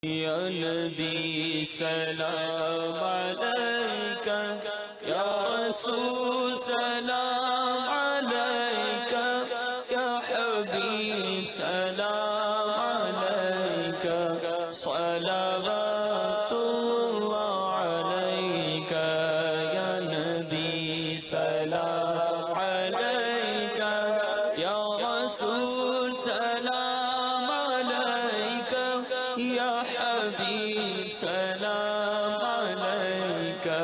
یا نبی سلام علیکہ، یا رسول سلام علیکہ، یا حبیب سلام علیکہ، صلوات اللہ علیکہ، یا نبی سلام علیکہ، یا رسول سلام علیکہ، یا حبیب سلام علیکہ،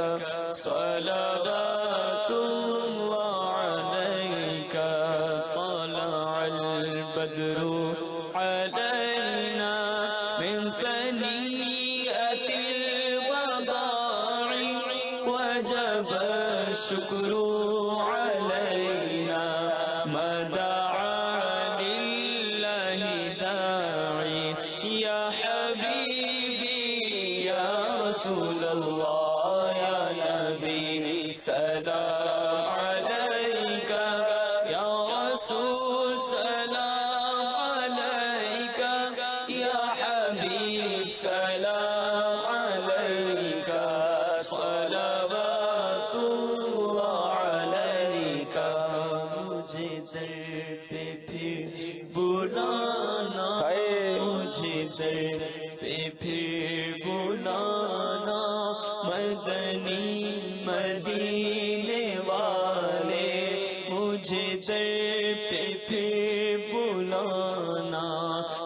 صلوات اللہ علیکہ، طلع البدر علینا من ثنیۃ الوداع وجب الشکر علینا ما دعا للہ داعی یا حبیبی یا رسول اللہ یا نبی سلام علیکہ یا رسول سلام علیکہ یا حبیب سلام علیکہ صلوات اللہ علیکہ مجھے در پہ پھر بلانا مجھے در پہ پھر بلانا مدنی مدینے والے مجھے در پہ پھر بلانا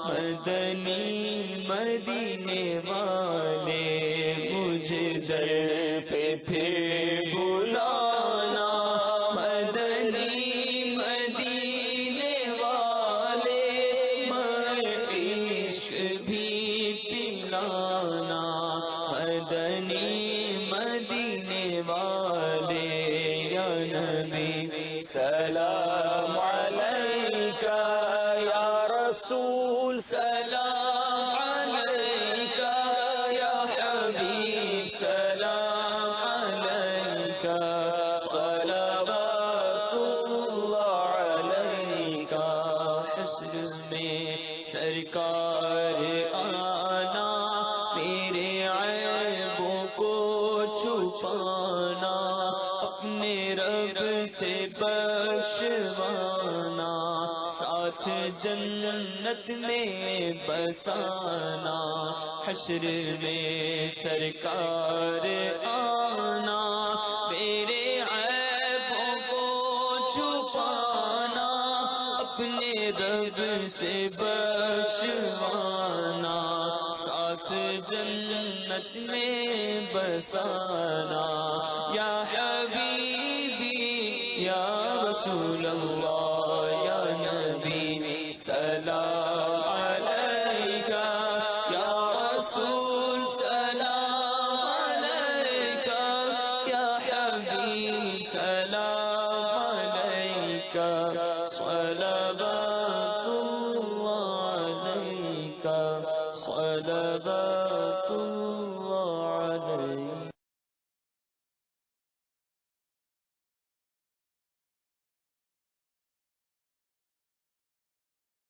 مدنی مدینے والے مجھے در پہ پھر بلانا مدنی مدینے والے عشق بھی پلانا مدنی مدینے والے یا نبی سلام علیکہ یا رسول سلام علیکہ یا حبیب سلام علیکہ صلوات اللہ علیکہ حشر میں سرکار آنا میرے عیبوں کو چھپانا اپنے رب سے بخشوانا ساتھ جنت میں بسانا حشر میں سرکار آنا میرے عیبوں کو چھپانا اپنے رب سے بخشوانا ساتھ جنت میں بسانا یا حبیبی یا رسول اللہ یا نبی سلام علیکہ یا رسول سلام علیکہ یا حبیب سلام علیکہ